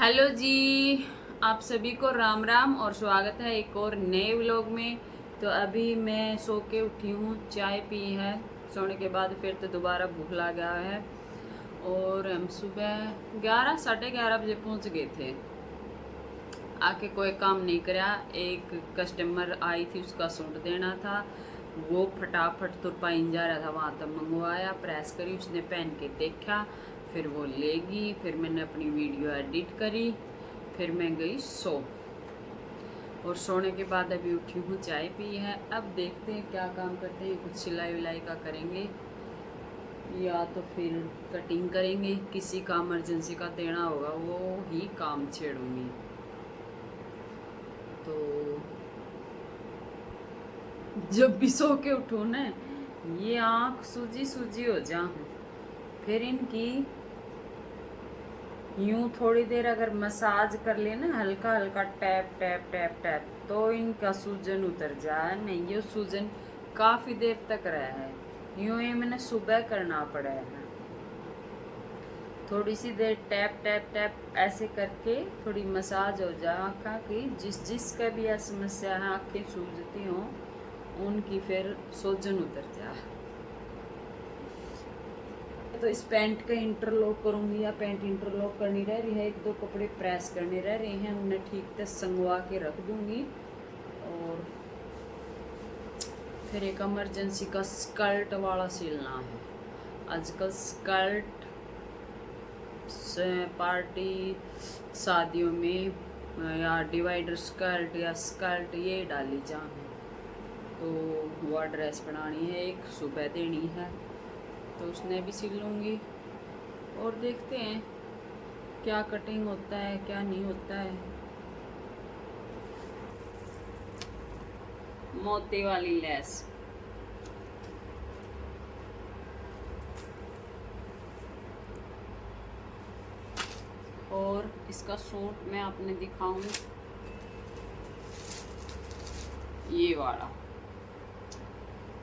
Hello जी। आप सभी को राम राम और स्वागत है एक और नए व्लॉग में। तो अभी मैं सो के उठी हूँ, चाय पी है। सोने के बाद फिर तो दोबारा भूख लग गया है। और हम सुबह 11 साढ़े 11 बजे पहुँच गए थे। आके कोई काम नहीं करा। एक कस्टमर आई थी, उसका सूट देना था। वो फटाफट तो पाइन जा रहा था, वहाँ तक मंगवाया, प्रेस करी, उसने पहन के देखा, फिर वो लेगी। फिर मैंने अपनी वीडियो एडिट करी, फिर मैं गई सो। और सोने के बाद अभी उठी हूँ, चाय पी है। अब देखते हैं क्या काम करते हैं। कुछ सिलाई विलाई का करेंगे या तो फिर कटिंग करेंगे। किसी का इमरजेंसी का देना होगा, वो ही काम छेड़ूंगी। तो जब भी सो के उठो ना, ये आँख सूजी सूजी हो जा, फिर इनकी यूं थोड़ी देर अगर मसाज कर ले ना, हल्का हल्का टैप टैप टैप टैप, तो इनका सूजन उतर जाए। नहीं, ये सूजन काफ़ी देर तक रहा है। यूं ये मैंने सुबह करना पड़ा है। थोड़ी सी देर टैप टैप टैप ऐसे करके थोड़ी मसाज हो जाए आँखा की। जिसका भी यह समस्या है, आँखें सूजती हों, उनकी फिर सूजन उतर जाए। तो इस पैंट का इंटरलॉक करूँगी, या पैंट इंटरलॉक करनी रह रही है। एक दो कपड़े प्रेस करने रह रहे हैं, उन्हें ठीक से संगवा के रख दूँगी। और फिर एक इमरजेंसी का स्कर्ट वाला सिलना है। आजकल स्कर्ट पार्टी शादियों में या डिवाइडर स्कर्ट या स्कर्ट ये डाली जाए। तो वह ड्रेस बनानी है, एक सुबह देनी है, तो उसने भी सिल लूँगी। और देखते हैं क्या कटिंग होता है, क्या नहीं होता है। मोती वाली लेस, और इसका सूट मैं आपने दिखाऊं, ये वाला।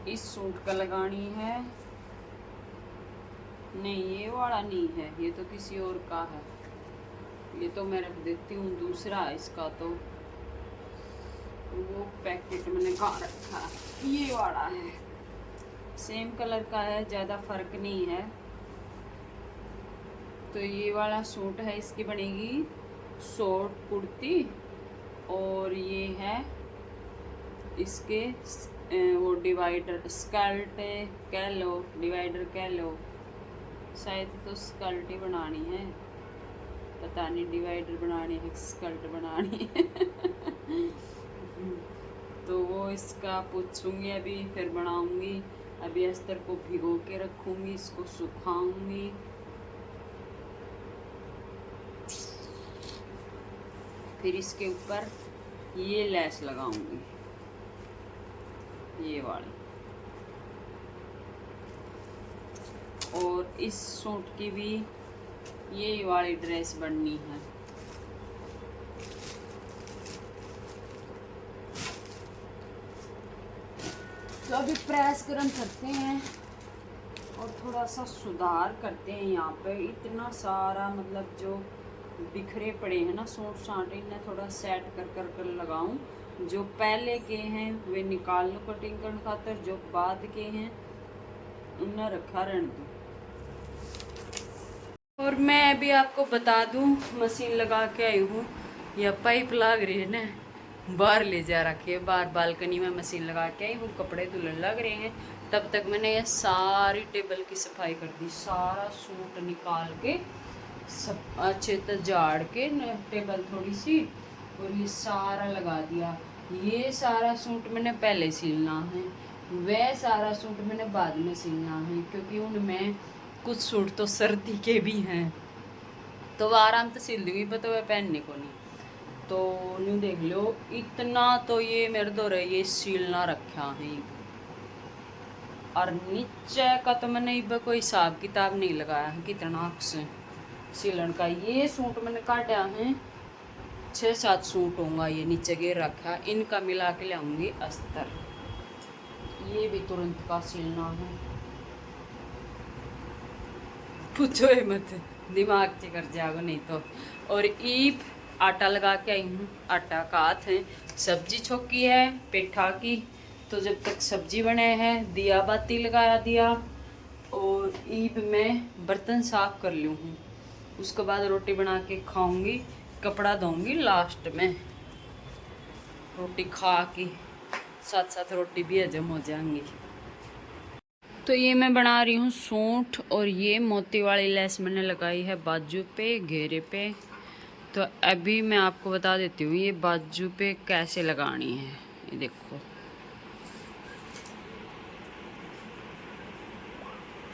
इस सूट का लगानी है। नहीं, ये वाला नहीं है, ये तो किसी और का है। ये तो मैं रख देती हूँ, दूसरा है इसका। तो वो पैकेट मैंने कहाँ रखा है, ये वाला है। सेम कलर का है, ज़्यादा फर्क नहीं है। तो ये वाला सूट है, इसकी बनेगी शॉर्ट कुर्ती। और ये है इसके वो डिवाइडर स्कर्ट कह लो, डिवाइडर कह लो। शायद तो स्कर्ट ही बनानी है, पता नहीं डिवाइडर बनानी है स्कर्ट बनानी है। तो वो इसका पूछूंगी अभी, फिर बनाऊंगी। अभी अस्तर को भिगो के रखूंगी, इसको सुखाऊंगी। फिर इसके ऊपर ये लेस लगाऊंगी, ये वाली। और इस सूट की भी ये वाली ड्रेस बननी है। तो अभी प्रेस गरम करते हैं और थोड़ा सा सुधार करते हैं। यहाँ पे इतना सारा मतलब जो बिखरे पड़े हैं ना सूट साट, इन्हें थोड़ा सेट कर कर कर लगाऊं। जो पहले के हैं वे निकाल लूँ कटिंग करने खातर, जो बाद के हैं उन्हें रखा रहने दूँ। और मैं अभी आपको बता दूं, मशीन लगा के आई हूँ। यह पाइप लग रही है ना, बाहर ले जा रखी है, बाहर बालकनी में मशीन लगा के आई हूँ। कपड़े धुलने लग रहे हैं, तब तक मैंने यह सारी टेबल की सफाई कर दी। सारा सूट निकाल के सब अच्छे से झाड़ के टेबल थोड़ी सी, और ये सारा लगा दिया। ये सारा सूट मैंने पहले सिलना है, वह सारा सूट मैंने बाद में सिलना है, क्योंकि उनमें कुछ सूट तो सर्दी के भी हैं, तो वह आराम से सिल दूँगी, पर तो वह पहनने को नहीं। तो न्यू देख लो, इतना तो ये मेरे दो रही ये सिलना रखा है। और नीचे का तो मैंने कोई हिसाब किताब नहीं लगाया है कितना सिलन का। ये सूट मैंने काटा है, 6-7 सूट होगा ये नीचे गिर रखा। इनका मिला के लाऊंगी अस्तर। ये भी तुरंत का सिलना है, पूछो मत। दिमाग से कर जाओ नहीं तो। और ईप आटा लगा के आई हूँ, आटा का हाथ है। सब्जी छोकी है पेठा की, तो जब तक सब्जी बने हैं दिया बाती लगा दिया। और ईब में बर्तन साफ कर लूँ हूँ, उसके बाद रोटी बना के खाऊंगी, कपड़ा धोऊंगी लास्ट में। रोटी खा के साथ साथ रोटी भी हजम हो जाएंगी। तो ये मैं बना रही हूँ सूंठ, और ये मोती वाली लेस मैंने लगाई है बाजू पे, घेरे पे। तो अभी मैं आपको बता देती हूँ ये बाजू पे कैसे लगानी है। ये देखो,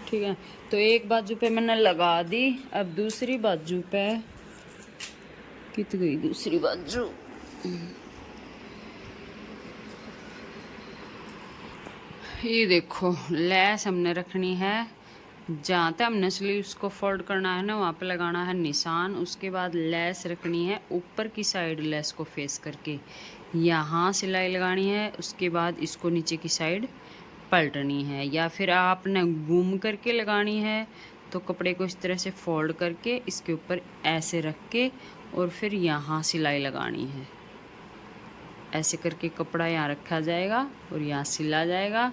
ठीक है। तो एक बाजू पे मैंने लगा दी, अब दूसरी बाजू पे कित गई दूसरी बाजू, ये देखो लेस हमने रखनी है जहाँ तक हमने स्लीव्स को फोल्ड करना है ना, वहाँ पे लगाना है निशान। उसके बाद लेस रखनी है ऊपर की साइड, लेस को फेस करके यहाँ सिलाई लगानी है। उसके बाद इसको नीचे की साइड पलटनी है, या फिर आपने घूम करके लगानी है तो कपड़े को इस तरह से फोल्ड करके इसके ऊपर ऐसे रख के और फिर यहाँ सिलाई लगानी है। ऐसे करके कपड़ा यहाँ रखा जाएगा और यहाँ सिला जाएगा,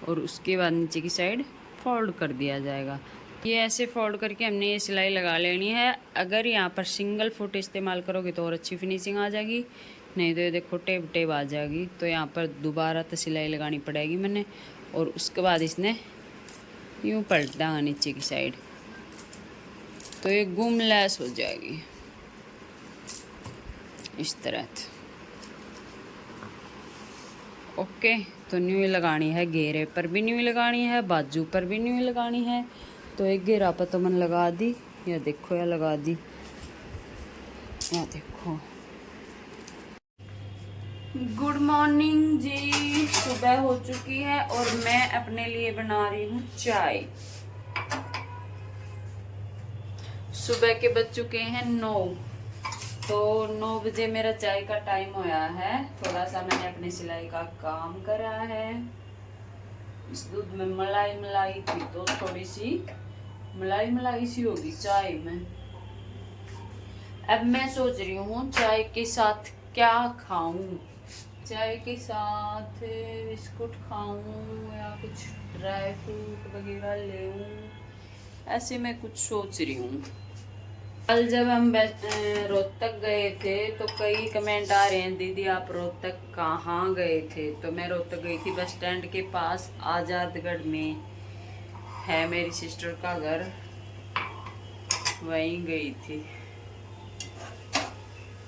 और उसके बाद नीचे की साइड फोल्ड कर दिया जाएगा। ये ऐसे फोल्ड करके हमने ये सिलाई लगा लेनी है। अगर यहाँ पर सिंगल फुट इस्तेमाल करोगे तो और अच्छी फिनिशिंग आ जाएगी, नहीं तो ये देखो टेप टेप आ जाएगी। तो यहाँ पर दोबारा तो सिलाई लगानी पड़ेगी मैंने, और उसके बाद इसने यूँ पलट देंगे नीचे की साइड, तो ये गुम लेस हो जाएगी इस तरह। ओके, तो न्यू लगानी है, घेरे पर भी न्यू लगानी है, बाजू पर भी न्यू लगानी है। तो एक घेरा पर तो मैंने लगा दी, या देखो या लगा दी, या देखो। गुड मॉर्निंग जी, सुबह हो चुकी है और मैं अपने लिए बना रही हूँ चाय। सुबह के बज चुके हैं 9, तो 9 बजे मेरा चाय का टाइम होया है। थोड़ा सा मैंने अपनी सिलाई का काम करा है। इस दूध में मलाई मलाई थी तो थोड़ी सी मलाई मलाई सी होगी चाय में। अब मैं सोच रही हूँ चाय के साथ क्या खाऊं। चाय के साथ बिस्कुट खाऊं या कुछ ड्राई फ्रूट वगैरह लेऊं, ऐसे मैं कुछ सोच रही हूँ। कल जब हम रोहतक गए थे तो कई कमेंट आ रहे हैं, दीदी आप रोहतक कहाँ गए थे। तो मैं रोहतक गई थी बस स्टैंड के पास, आज़ादगढ़ में है मेरी सिस्टर का घर, वहीं गई थी।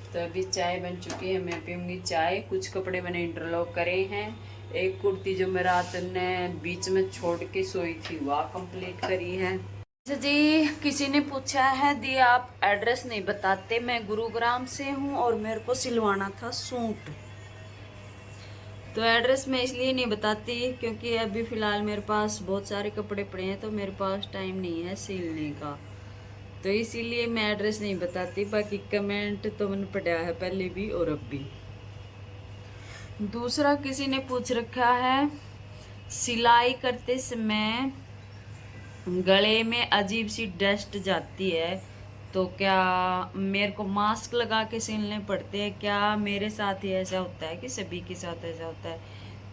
तो अभी चाय बन चुकी है, मैं पीऊँगी चाय। कुछ कपड़े मैंने इंटरलॉक करे हैं। एक कुर्ती जो मैं रात ने बीच में छोड़ के सोई थी वह कंप्लीट करी है। अच्छा जी, किसी ने पूछा है दी आप एड्रेस नहीं बताते, मैं गुरुग्राम से हूँ और मेरे को सिलवाना था सूट। तो एड्रेस मैं इसलिए नहीं बताती क्योंकि अभी फ़िलहाल मेरे पास बहुत सारे कपड़े पड़े हैं, तो मेरे पास टाइम नहीं है सिलने का, तो इसीलिए मैं एड्रेस नहीं बताती। बाकी कमेंट तो मैंने पढ़ा है पहले भी और अब भी। दूसरा किसी ने पूछ रखा है सिलाई करते समय गले में अजीब सी डस्ट जाती है, तो क्या मेरे को मास्क लगा के सिलने पड़ते हैं क्या? मेरे साथ ही ऐसा होता है कि सभी के साथ ऐसा होता है?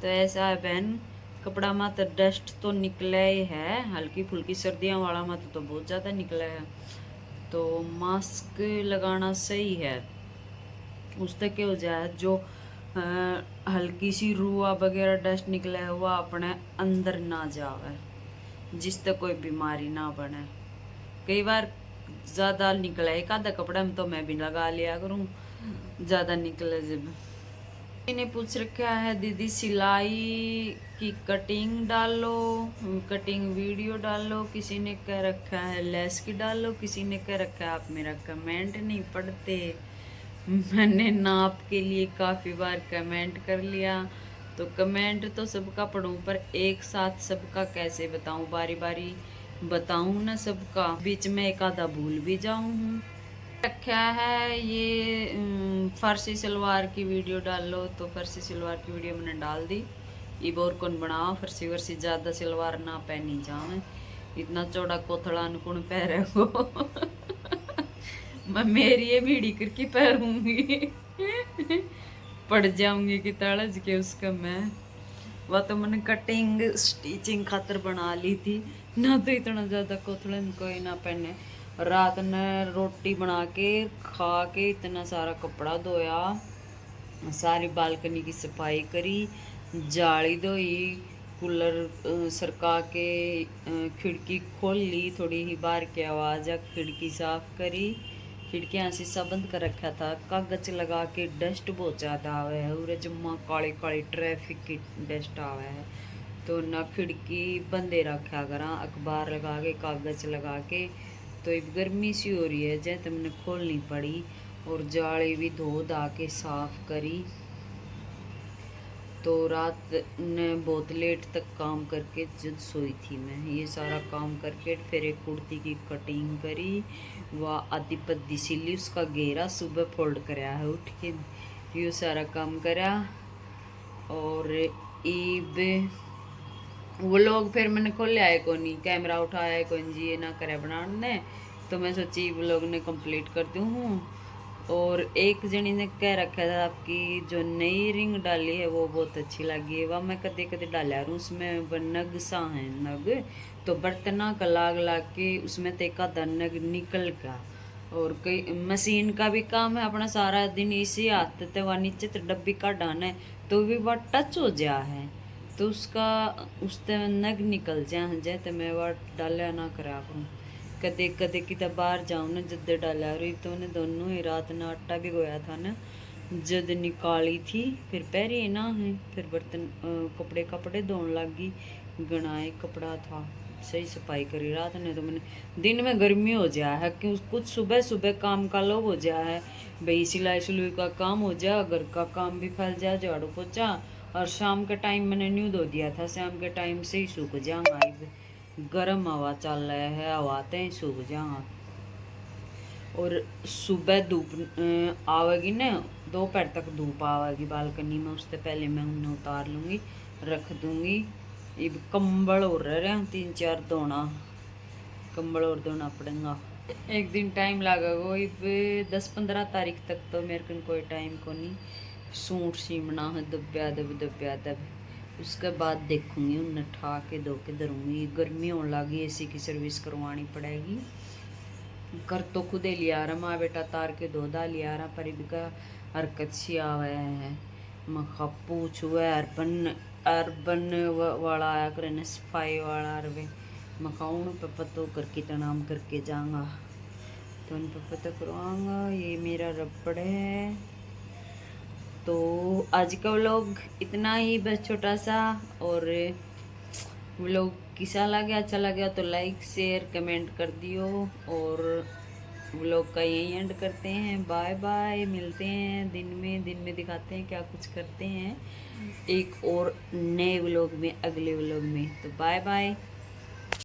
तो ऐसा है बहन, कपड़ा मत डस्ट तो निकला ही है, हल्की फुल्की सर्दियाँ वाला मत तो बहुत ज़्यादा निकला है, तो मास्क लगाना सही है। उससे क्या हो जाए, जो हल्की सी रुआ वगैरह डस्ट निकला है वह अपने अंदर ना जावे, जिससे कोई बीमारी ना बने। कई बार ज़्यादा निकला एक आधा कपड़ा में तो मैं भी लगा लिया करूँ, ज़्यादा निकले जब। ने पूछ रखा है दीदी सिलाई की कटिंग डालो, कटिंग वीडियो डालो। किसी ने कह रखा है लेस की डालो, किसी ने कह रखा है आप मेरा कमेंट नहीं पढ़ते। मैंने नाप के लिए काफ़ी बार कमेंट कर लिया, तो कमेंट तो सबका पढ़ूं पर एक साथ सबका कैसे बताऊं, बारी बारी बताऊं ना सबका, बीच में एक आधा भूल भी जाऊं। रखा है ये फर्सी सलवार की वीडियो डाल लो, तो फर्सी सलवार की वीडियो मैंने डाल दी। ये और कौन बनाओ, फर्सी वर्सी ज़्यादा सलवार ना पहनी जाऊँ, इतना चौड़ा कोथड़ा अनुकुण पैर है वो। मैं मेरी ये भीड़ी करके पैरूंगी। पड़ जाऊंगी कि तड़ज के उसका मैं। वह तो मैंने कटिंग स्टिचिंग खातर बना ली थी ना, तो इतना ज्यादा कोथड़ा कोई ना पहने। रात ने रोटी बना के खा के इतना सारा कपड़ा धोया, सारी बालकनी की सफाई करी, जाली धोई, कूलर सरका के खिड़की खोल ली, थोड़ी ही बाहर की आवाज़ आ, खिड़की साफ करी, खिड़कियाँ शीशा बंद कर रखा था, कागज लगा के डस्ट बहुत ज़्यादा आवे है और जम्मा काली काली ट्रैफिक की डस्ट आवे है, तो ना खिड़की बंदे रखा करा, अखबार लगा के कागज लगा के। तो अब गर्मी सी हो रही है जैसे तुमने खोलनी पड़ी, और जाली भी धो धा के साफ करी। तो रात ने बहुत लेट तक काम करके जब सोई थी मैं, ये सारा काम करके फिर एक कुर्ती की कटिंग करी, वह आधी पद्दी सिली, उसका घेरा सुबह फोल्ड कराया है उठ के, ये सारा काम करा। और ईब वो लोग फिर मैंने खोले आए को नहीं, कैमरा उठाया को जी ये ना करे बनाने, तो मैं सोची वो लोग ने कंप्लीट कर दूँ हूँ। और एक जनी ने कह रखा था आपकी जो नई रिंग डाली है वो बहुत अच्छी लगी है, वह मैं कदे कदे डाला हूँ, उसमें वह नग सा है नग, तो बर्तना का लाग लाग के उसमें तेका दा नग निकल गया। और कई मशीन का भी काम है अपना, सारा दिन इसी हाथ ते वह नीचे तो डब्बी का डाना है, तो भी वह टच हो जा है, तो उसका उसते नग निकल जाए तो मैं वह डाला ना करा करूँ। कदे कदे कि बाहर जाऊँ ना जद डाला रही, तो उन्हें दोनों ही रात ना आटा भी गोया था ना, जद निकाली थी फिर पैरी ना है, फिर बर्तन कपड़े कपड़े धोने लगी, गणाए कपड़ा था, सही सफाई करी रात ने। तो मैंने दिन में गर्मी हो जाए है कि कुछ सुबह सुबह काम का लोग हो जाए है, भाई सिलाई सिलुई का काम हो जाए, घर का काम भी फैल जाए, झाड़ू पोछा, और शाम के टाइम मैंने न्यू धो दिया था, शाम के टाइम से ही सूख जाऊंगा, गर्म हवा चल रहा है, हवा ते सूख जाऊंगा। और सुबह धूप आवेगी ना, दोपहर तक धूप आवेगी बालकनी में, उससे पहले मैं उन्हें उतार लूँगी, रख दूँगी। अब कंबल और रह रहे हैं 3-4 धोना, कंबल और धोना पड़ेगा, एक दिन टाइम लगेगा। अब 10-15 तारीख तक तो मेरे को कोई टाइम को नहीं, सूट सीमना है दब्या दब, उसके बाद देखूंगी उन्हें ठा के धो के धरूंगी। गर्मी होने लगी, एसी की सर्विस करवानी पड़ेगी, कर तो खुद ही लिया रहा, माँ बेटा तार के धो दा लिया रहा, पर इनका हरकत सी आवे है, मखा पूछ हुआ अर्बन वाला आया करे न, सफाई वाला अरबे मकाउन पे पतो करके तनाम करके जाऊंगा, तो उन पे पता करवाऊंगा। ये मेरा रबड़ है। तो आज का व्लॉग इतना ही बस छोटा सा, और व्लॉग कैसा लगा, अच्छा लगा तो लाइक शेयर कमेंट कर दियो, और व्लॉग का यही एंड करते हैं। बाय बाय, मिलते हैं दिन में दिखाते हैं क्या कुछ करते हैं एक और नए व्लॉग में, अगले व्लॉग में। तो बाय बाय।